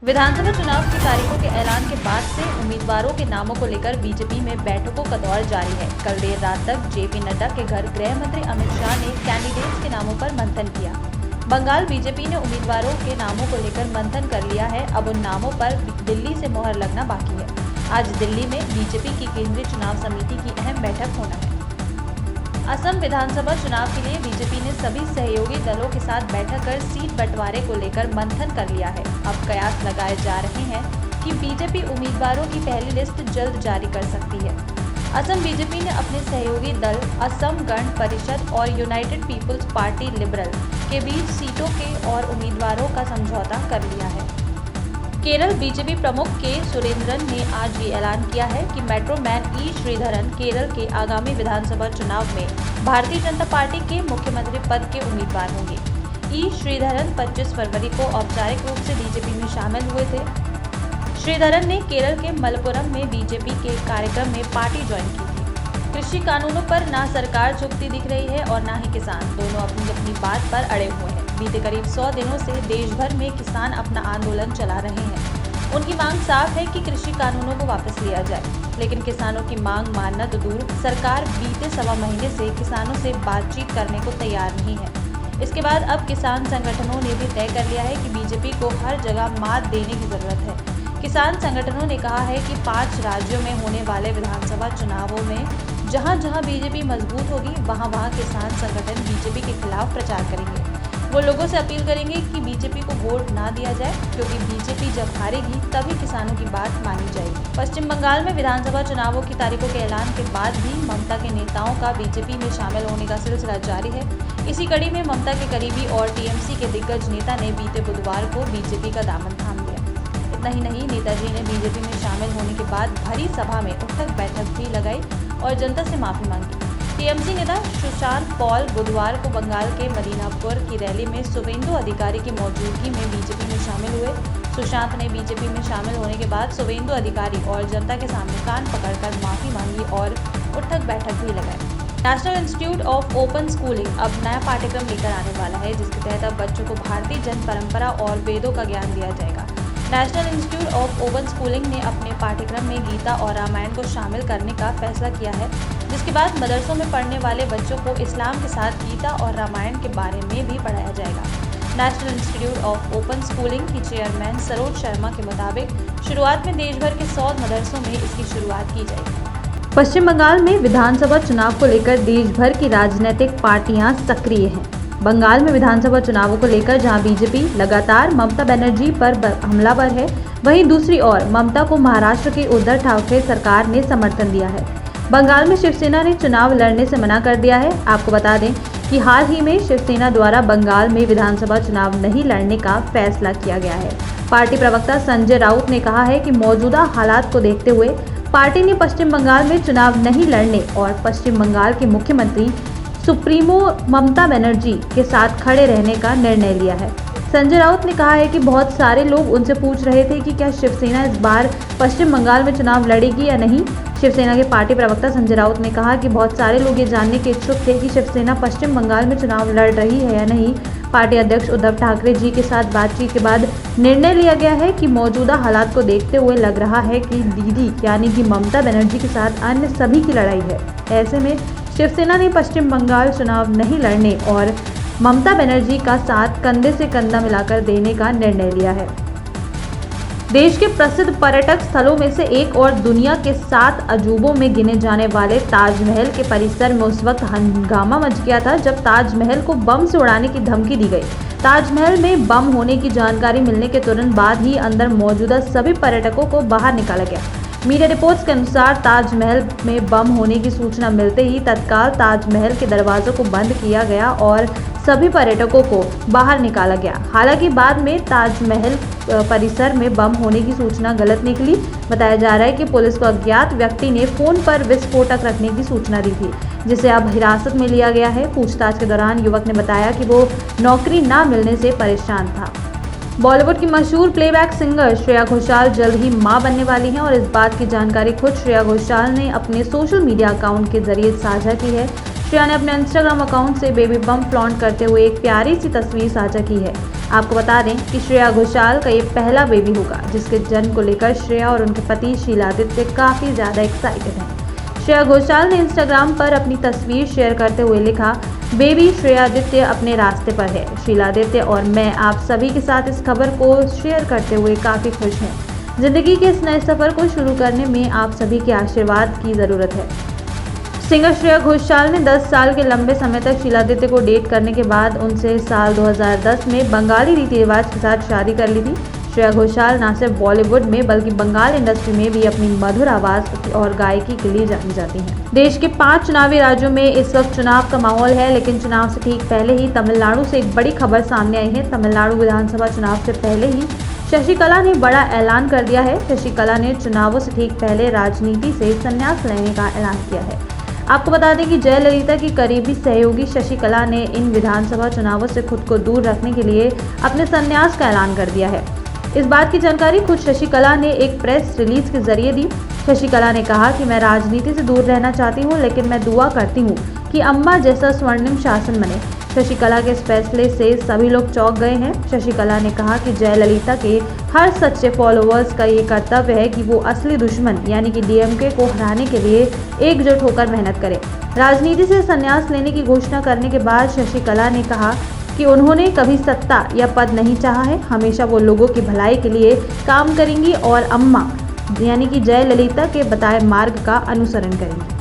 विधानसभा चुनाव की तारीखों के ऐलान के बाद से उम्मीदवारों के नामों को लेकर बीजेपी में बैठकों का दौर जारी है। कल देर रात तक जेपी नड्डा के घर गृह मंत्री अमित शाह ने कैंडिडेट्स के नामों पर मंथन किया। बंगाल बीजेपी ने उम्मीदवारों के नामों को लेकर मंथन कर लिया है। अब उन नामों पर दिल्ली से मोहर लगना बाकी है। आज दिल्ली में बीजेपी की केंद्रीय चुनाव समिति की अहम बैठक होना है। असम विधानसभा चुनाव के लिए बीजेपी ने सभी सहयोगी दलों के साथ बैठक कर सीट बंटवारे को लेकर मंथन कर लिया है। अब कयास लगाए जा रहे हैं कि बीजेपी उम्मीदवारों की पहली लिस्ट जल्द जारी कर सकती है। असम बीजेपी ने अपने सहयोगी दल असम गण परिषद और यूनाइटेड पीपुल्स पार्टी लिबरल के बीच सीटों के और उम्मीदवारों का समझौता कर लिया है। केरल बीजेपी प्रमुख के सुरेंद्रन ने आज ये ऐलान किया है कि मेट्रो मैन ई श्रीधरन केरल के आगामी विधानसभा चुनाव में भारतीय जनता पार्टी के मुख्यमंत्री पद के उम्मीदवार होंगे। ई श्रीधरन 25 फरवरी को औपचारिक रूप से बीजेपी में शामिल हुए थे। श्रीधरन ने केरल के मलप्पुरम में बीजेपी के कार्यक्रम में पार्टी ज्वाइन की थी। कृषि कानूनों पर ना सरकार झुकती दिख रही है और ना ही किसान, दोनों अपनी अपनी बात पर अड़े हुए हैं। बीते करीब 100 दिनों से देश भर में किसान अपना आंदोलन चला रहे हैं। उनकी मांग साफ है कि कृषि कानूनों को वापस लिया जाए, लेकिन किसानों की मांग मानना तो दूर, सरकार बीते सवा महीने से किसानों से बातचीत करने को तैयार नहीं है। इसके बाद अब किसान संगठनों ने भी तय कर लिया है कि बीजेपी को हर जगह मात देने की जरूरत है। किसान संगठनों ने कहा है कि 5 राज्यों में होने वाले विधानसभा चुनावों में जहां जहां बीजेपी मजबूत होगी वहां वहां किसान संगठन बीजेपी के खिलाफ प्रचार करेंगे। वो लोगों से अपील करेंगे कि बीजेपी को वोट ना दिया जाए, क्योंकि बीजेपी जब हारेगी तभी किसानों की बात मानी जाएगी। पश्चिम बंगाल में विधानसभा चुनावों की तारीखों के ऐलान के बाद भी ममता के नेताओं का बीजेपी में शामिल होने का सिलसिला जारी है। इसी कड़ी में ममता के करीबी और टीएमसी के दिग्गज नेता ने बीते बुधवार को बीजेपी का दामन थाम लिया। इतना ही नहीं, नेताजी ने बीजेपी में शामिल होने के बाद भरी सभा में उठक बैठक भी लगाई और जनता से माफी मांगी। टीएमसी नेता सुशांत पॉल बुधवार को बंगाल के मदीनापुर की रैली में शुवेंदु अधिकारी की मौजूदगी में बीजेपी में शामिल हुए। सुशांत ने बीजेपी में शामिल होने के बाद शुवेंदु अधिकारी और जनता के सामने कान पकड़कर माफी मांगी और उठक बैठक भी लगाई। National institute of open schooling अब नया पाठ्यक्रम लेकर आने वाला है, जिसके तहत अब बच्चों को भारतीय जन परंपरा और वेदों का ज्ञान दिया जाएगा। National institute of open schooling ने अपने पाठ्यक्रम में गीता और रामायण को शामिल करने का फैसला किया है, जिसके बाद मदरसों में पढ़ने वाले बच्चों को इस्लाम के साथ गीता और रामायण के बारे में भी पढ़ाया जाएगा। National institute of open schooling की चेयरमैन सरोज शर्मा के मुताबिक शुरुआत में देश भर के 100 मदरसों में इसकी शुरुआत की जाएगी। पश्चिम बंगाल में विधानसभा चुनाव को लेकर देश भर की राजनीतिक पार्टियां सक्रिय हैं। बंगाल में विधानसभा चुनावों को लेकर जहां बीजेपी लगातार ममता बनर्जी पर हमलावर है, वहीं दूसरी ओर ममता को महाराष्ट्र की उद्धव ठाकरे सरकार ने समर्थन दिया है। बंगाल में शिवसेना ने चुनाव लड़ने से मना कर दिया है। आपको बता दें कि हाल ही में शिवसेना द्वारा बंगाल में विधानसभा चुनाव नहीं लड़ने का फैसला किया गया है। पार्टी प्रवक्ता संजय राउत ने कहा है कि मौजूदा हालात को देखते हुए पार्टी ने पश्चिम बंगाल में चुनाव नहीं लड़ने और पश्चिम बंगाल के मुख्यमंत्री सुप्रीमो ममता बनर्जी के साथ खड़े रहने का निर्णय लिया है। संजय राउत ने कहा है कि बहुत सारे लोग उनसे पूछ रहे थे कि क्या शिवसेना इस बार पश्चिम बंगाल में चुनाव लड़ेगी या नहीं। शिवसेना के पार्टी प्रवक्ता संजय राउत ने कहा कि बहुत सारे लोग ये जानने के इच्छुक थे कि शिवसेना पश्चिम बंगाल में चुनाव लड़ रही है या नहीं। पार्टी अध्यक्ष उद्धव ठाकरे जी के साथ बातचीत के बाद निर्णय लिया गया है कि मौजूदा हालात को देखते हुए लग रहा है कि दीदी यानी कि ममता बनर्जी के साथ अन्य सभी की लड़ाई है। ऐसे में शिवसेना ने पश्चिम बंगाल चुनाव नहीं लड़ने और ममता बनर्जी का साथ कंधे से कंधा मिलाकर देने का निर्णय लिया है। देश के प्रसिद्ध पर्यटक स्थलों में से एक और दुनिया के 7 अजूबों में गिने जाने वाले ताजमहल के परिसर में उस वक्त हंगामा मच गया था जब ताजमहल को बम से उड़ाने की धमकी दी गई। ताजमहल में बम होने की जानकारी मिलने के तुरंत बाद ही अंदर मौजूदा सभी पर्यटकों को बाहर निकाला गया। मीडिया रिपोर्ट्स के अनुसार ताजमहल में बम होने की सूचना मिलते ही तत्काल ताजमहल के दरवाजों को बंद किया गया और सभी पर्यटकों को बाहर निकाला गया। हालांकि बाद में ताजमहल परिसर में बम होने की सूचना गलत निकली। बताया जा रहा है कि पुलिस को अज्ञात व्यक्ति ने फोन पर विस्फोटक रखने की सूचना दी थी, जिसे अब हिरासत में लिया गया है। पूछताछ के दौरान युवक ने बताया कि वो नौकरी न मिलने से परेशान था। बॉलीवुड की मशहूर प्लेबैक सिंगर श्रेया घोषाल जल्द ही मां बनने वाली हैं और इस बात की जानकारी खुद श्रेया घोषाल ने अपने सोशल मीडिया अकाउंट के जरिए साझा की है। श्रेया ने अपने इंस्टाग्राम अकाउंट से बेबी बम्प फ्लॉन्ट करते हुए एक प्यारी सी तस्वीर साझा की है। आपको बता दें कि श्रेया घोषाल का ये पहला बेबी होगा, जिसके जन्म को लेकर श्रेया और उनके पति शीलादित्य काफ़ी ज़्यादा एक्साइटेड हैं। श्रेया घोषाल ने इंस्टाग्राम पर अपनी तस्वीर शेयर करते हुए लिखा, बेबी श्रेयादित्य अपने रास्ते पर है। शीलादित्य और मैं आप सभी के साथ इस खबर को शेयर करते हुए काफ़ी खुश हैं। जिंदगी के इस नए सफ़र को शुरू करने में आप सभी के आशीर्वाद की ज़रूरत है। सिंगर श्रेया घोषाल ने 10 साल के लंबे समय तक शीलादित्य को डेट करने के बाद उनसे साल 2010 में बंगाली रीति रिवाज के साथ शादी कर ली थी। श्रेया घोषाल न सिर्फ बॉलीवुड में बल्कि बंगाल इंडस्ट्री में भी अपनी मधुर आवाज़ और गायकी के लिए जानी जाती हैं। देश के 5 चुनावी राज्यों में इस वक्त चुनाव का माहौल है, लेकिन चुनाव से ठीक पहले ही तमिलनाडु से एक बड़ी खबर सामने आई है। तमिलनाडु विधानसभा चुनाव से पहले ही शशिकला ने बड़ा ऐलान कर दिया है। शशिकला ने चुनावों से ठीक पहले राजनीति से संन्यास लेने का ऐलान किया है। आपको बता दें कि जयललिता की करीबी सहयोगी शशिकला ने इन विधानसभा चुनावों से खुद को दूर रखने के लिए अपने संन्यास का ऐलान कर दिया है। इस बात की जानकारी खुद शशिकला ने एक प्रेस रिलीज के जरिए दी। शशिकला ने कहा कि मैं राजनीति से दूर रहना चाहती हूं, लेकिन मैं दुआ करती हूं कि अम्मा जैसा स्वर्णिम शासन बने। शशिकला के इस फैसले से सभी लोग चौंक गए हैं। शशिकला ने कहा कि जयललिता के हर सच्चे फॉलोअर्स का ये कर्तव्य है कि वो असली दुश्मन यानी कि डीएमके को हराने के लिए एकजुट होकर मेहनत करें। राजनीति से संन्यास लेने की घोषणा करने के बाद शशिकला ने कहा कि उन्होंने कभी सत्ता या पद नहीं चाहा है, हमेशा वो लोगों की भलाई के लिए काम करेंगी और अम्मा यानी कि जयललिता के बताए मार्ग का अनुसरण करेंगी।